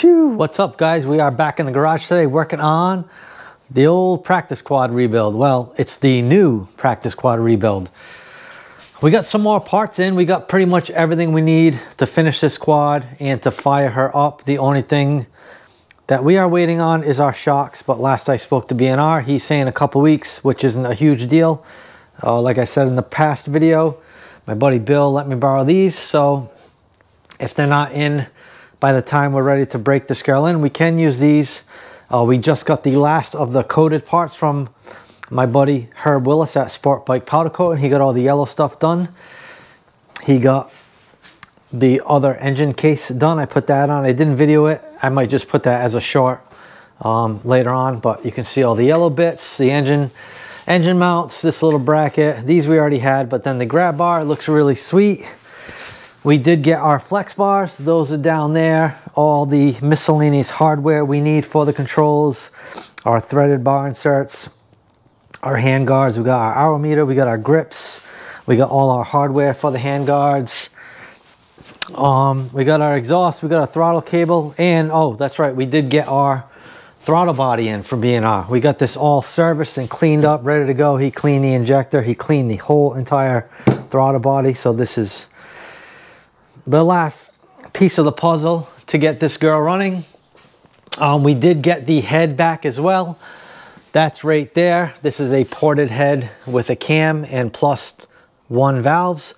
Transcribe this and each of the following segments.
What's up, guys? We are back in the garage today working on the old practice quad rebuild. Well, it's the new practice quad rebuild. We got some more parts in. We got pretty much everything we need to finish this quad and to fire her up. The only thing that we are waiting on is our shocks, but last I spoke to BNR, he's saying a couple weeks, which isn't a huge deal. Like I said in the past video, my buddy Bill let me borrow these, so if they're not in by the time we're ready to break this girl in, we can use these. We just got the last of the coated parts from my buddy Herb Willis at Sport Bike Powder Coat, and he got all the yellow stuff done. He got the other engine case done. I put that on. I didn't video it. I might just put that as a short later on, but you can see all the yellow bits, the engine mounts, this little bracket. These we already had, but then the grab bar looks really sweet. We did get our flex bars. Those are down there. All the miscellaneous hardware we need for the controls, our threaded bar inserts, our hand guards. We got our hour meter. We got our grips. We got all our hardware for the hand guards. We got our exhaust. We got our throttle cable. And, oh, that's right, we did get our throttle body in from BNR. We got this all serviced and cleaned up, ready to go. He cleaned the injector. He cleaned the whole entire throttle body. So this is the last piece of the puzzle to get this girl running. We did get the head back as well. That's right there. This is a ported head with a cam and +1 valves,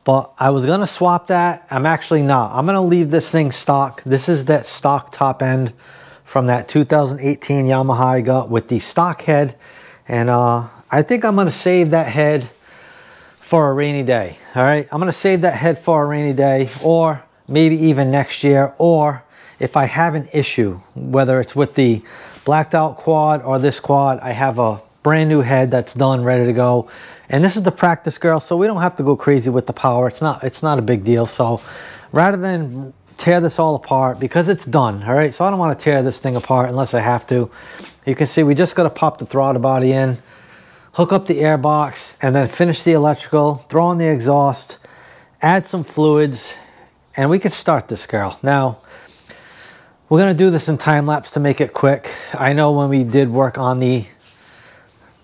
but I was gonna swap that. I'm actually not. I'm gonna leave this thing stock. This is that stock top end from that 2018 Yamaha I got with the stock head, and I think I'm gonna save that head for a rainy day. All right, I'm gonna save that head for a rainy day, or maybe even next year, or if I have an issue, whether it's with the blacked out quad or this quad, I have a brand new head that's done, ready to go. And this is the practice girl, so we don't have to go crazy with the power. It's not a big deal. So rather than tear this all apart, because it's done, all right, so I don't want to tear this thing apart unless I have to. You can see we just got to pop the throttle body in, hook up the air box, and then finish the electrical, throw in the exhaust, add some fluids, and we can start this girl. Now, we're gonna do this in time lapse to make it quick. I know when we did work on the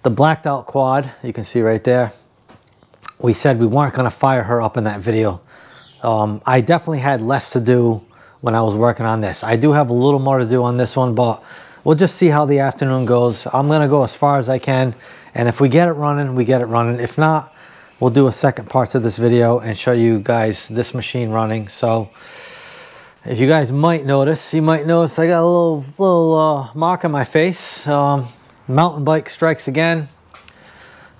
blacked out quad, you can see right there, we said we weren't gonna fire her up in that video. I definitely had less to do when I was working on this. I do have a little more to do on this one, but we'll just see how the afternoon goes. I'm gonna go as far as I can, and if we get it running, we get it running. If not, we'll do a second part to this video and show you guys this machine running. So if you guys might notice, I got a little mark on my face. Mountain bike strikes again.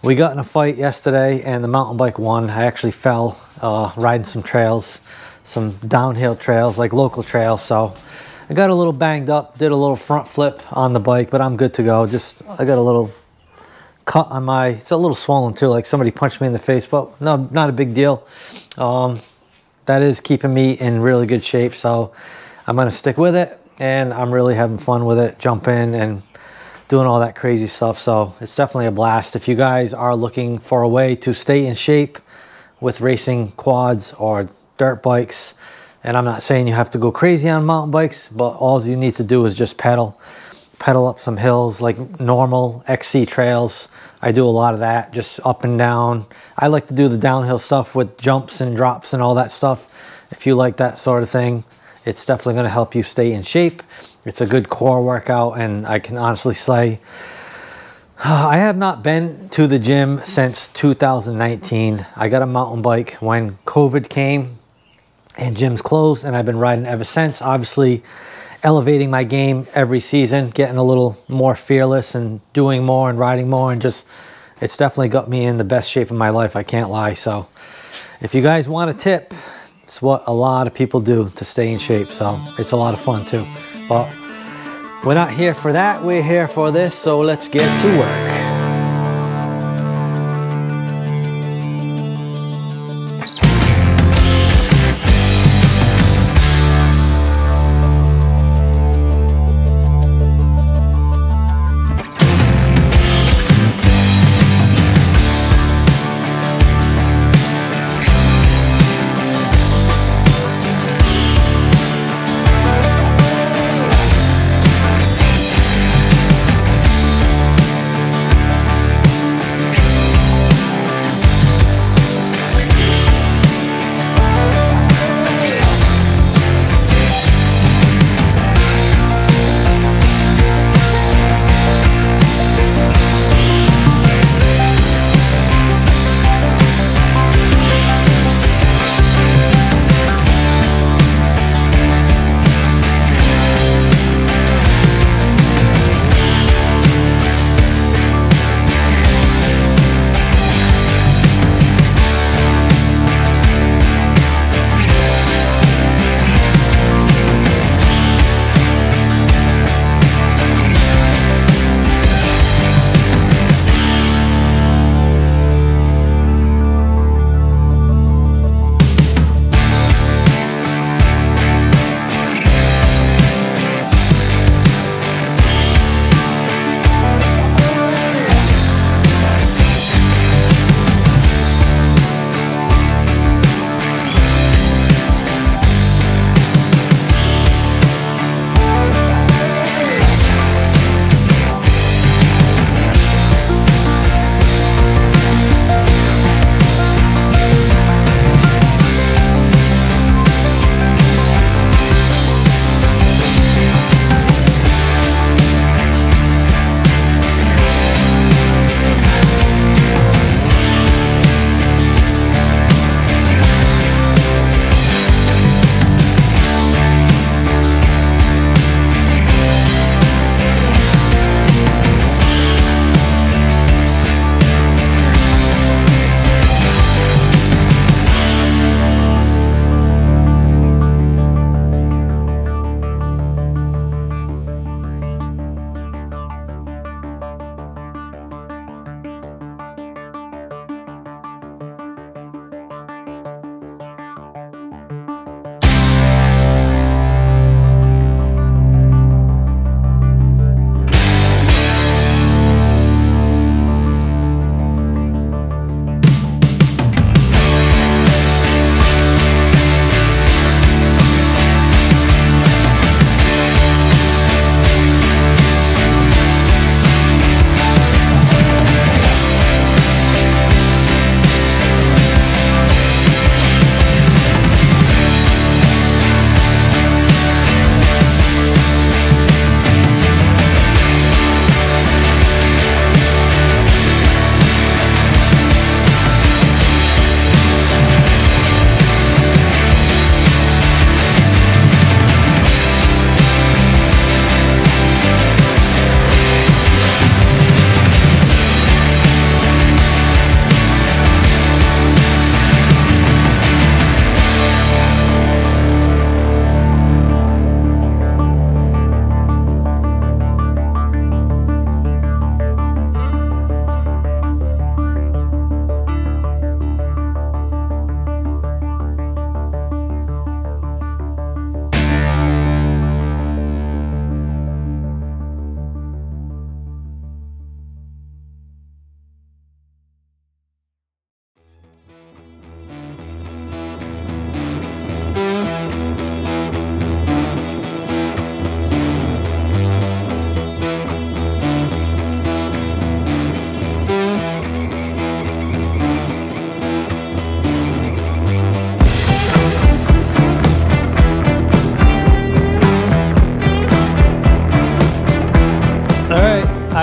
We got in a fight yesterday and the mountain bike won. I actually fell riding some trails, some downhill trails, like local trails. So I got a little banged up, did a little front flip on the bike, but I'm good to go. I got a little cut on it's a little swollen too, like somebody punched me in the face, but no, not a big deal. That is keeping me in really good shape, so I'm gonna stick with it, and I'm really having fun with it, jumping and doing all that crazy stuff. So it's definitely a blast. If you guys are looking for a way to stay in shape with racing quads or dirt bikes, and I'm not saying you have to go crazy on mountain bikes, but all you need to do is just pedal up some hills, like normal XC trails. I do a lot of that, just up and down. I like to do the downhill stuff with jumps and drops and all that stuff. If you like that sort of thing, it's definitely gonna help you stay in shape. It's a good core workout, and I can honestly say, I have not been to the gym since 2019. I got a mountain bike when COVID came and gyms closed, and I've been riding ever since. Obviously, elevating my game every season, getting a little more fearless and doing more and riding more, and just, it's definitely got me in the best shape of my life, I can't lie. So if you guys want a tip, it's what a lot of people do to stay in shape, so it's a lot of fun too. But we're not here for that, we're here for this, so let's get to work.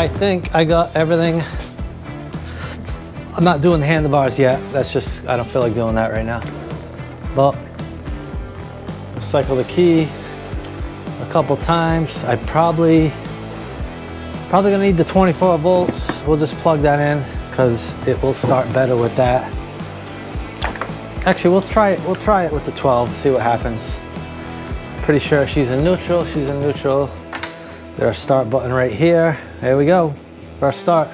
I think I got everything. I'm not doing the handlebars yet. That's just, I don't feel like doing that right now. But cycle the key a couple times. I probably gonna need the 24 volts. We'll just plug that in because it will start better with that. Actually, we'll try it with the 12, see what happens. Pretty sure she's in neutral. She's in neutral. There's our start button right here. There we go. First start.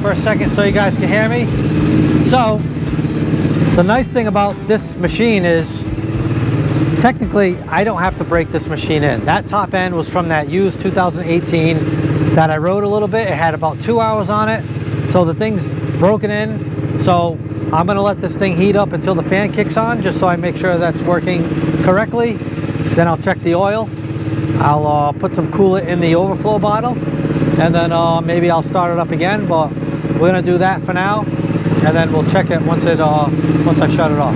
For a second so you guys can hear me. So the nice thing about this machine is technically I don't have to break this machine in. That top end was from that used 2018 that I rode a little bit. It had about 2 hours on it, so the thing's broken in. So I'm gonna let this thing heat up until the fan kicks on, just so I make sure that's working correctly. Then I'll check the oil. I'll put some coolant in the overflow bottle, and then maybe I'll start it up again, but we're gonna do that for now, and then we'll check it once I shut it off.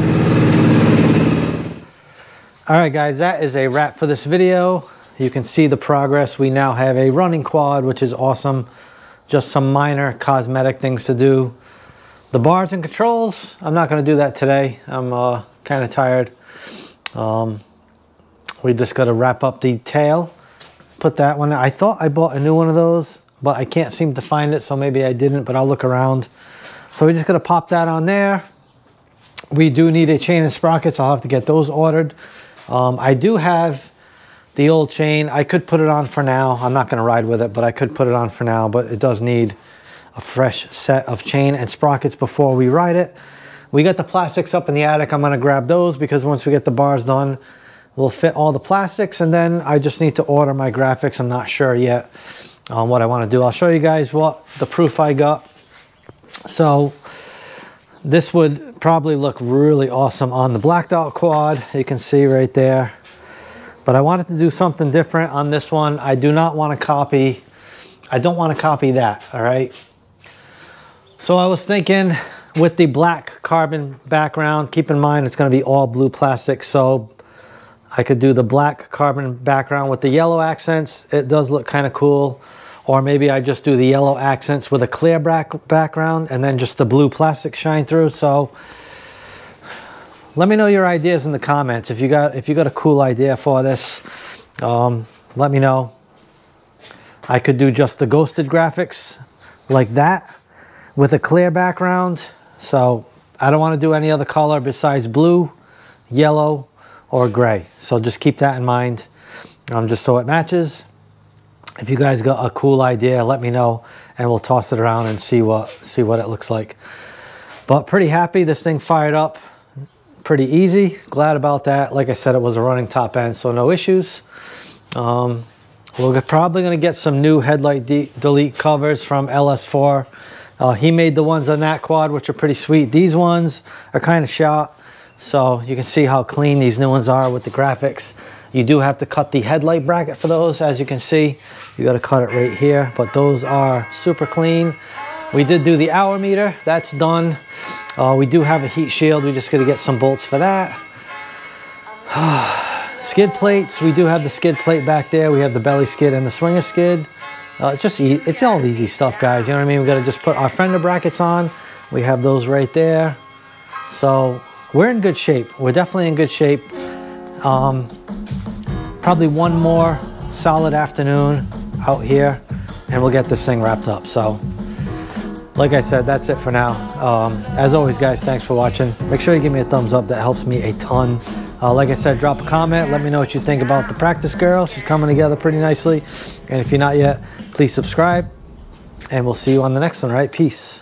All right guys, that is a wrap for this video. You can see the progress. We now have a running quad, which is awesome. Just some minor cosmetic things to do. The bars and controls, I'm not gonna do that today. I'm kind of tired. We just gotta wrap up the tail. Put that one, I thought I bought a new one of those, but I can't seem to find it, so maybe I didn't, but I'll look around. So we're just gonna pop that on there. We do need a chain and sprockets. I'll have to get those ordered. I do have the old chain. I could put it on for now. I'm not gonna ride with it, but I could put it on for now, but it does need a fresh set of chain and sprockets before we ride it. We got the plastics up in the attic. I'm gonna grab those because once we get the bars done, we'll fit all the plastics, and then I just need to order my graphics. I'm not sure yet on what I want to do. I'll show you guys what the proof I got. So this would probably look really awesome on the BLACKEDOUT quad. You can see right there. But I wanted to do something different on this one. I do not want to copy, I don't want to copy that, all right? So I was thinking with the black carbon background, keep in mind it's going to be all blue plastic, so I could do the black carbon background with the yellow accents. It does look kind of cool. Or maybe I just do the yellow accents with a clear background and then just the blue plastic shine through. So let me know your ideas in the comments. If you got a cool idea for this, let me know. I could do just the ghosted graphics like that with a clear background. So I don't want to do any other color besides blue, yellow, or gray. So just keep that in mind, just so it matches. If you guys got a cool idea, let me know and we'll toss it around and see what it looks like. But pretty happy. This thing fired up pretty easy. Glad about that. Like I said, it was a running top end, so no issues. We're probably going to get some new headlight delete covers from LS4. He made the ones on that quad, which are pretty sweet. These ones are kind of shot, so you can see how clean these new ones are with the graphics. You do have to cut the headlight bracket for those. As you can see, you got to cut it right here, but those are super clean. We did do the hour meter, that's done. We do have a heat shield, we just got to get some bolts for that. Skid plates, we do have the skid plate back there. We have the belly skid and the swinger skid. It's all easy stuff, guys, you know what I mean? We got to just put our fender brackets on. We have those right there. So we're in good shape. We're definitely in good shape. Probably one more solid afternoon out here and we'll get this thing wrapped up. So like I said, that's it for now. As always, guys, thanks for watching. Make sure you give me a thumbs up. That helps me a ton. Like I said, drop a comment. Let me know what you think about the practice girl. She's coming together pretty nicely. And if you're not yet, please subscribe. And we'll see you on the next one, all right? Peace.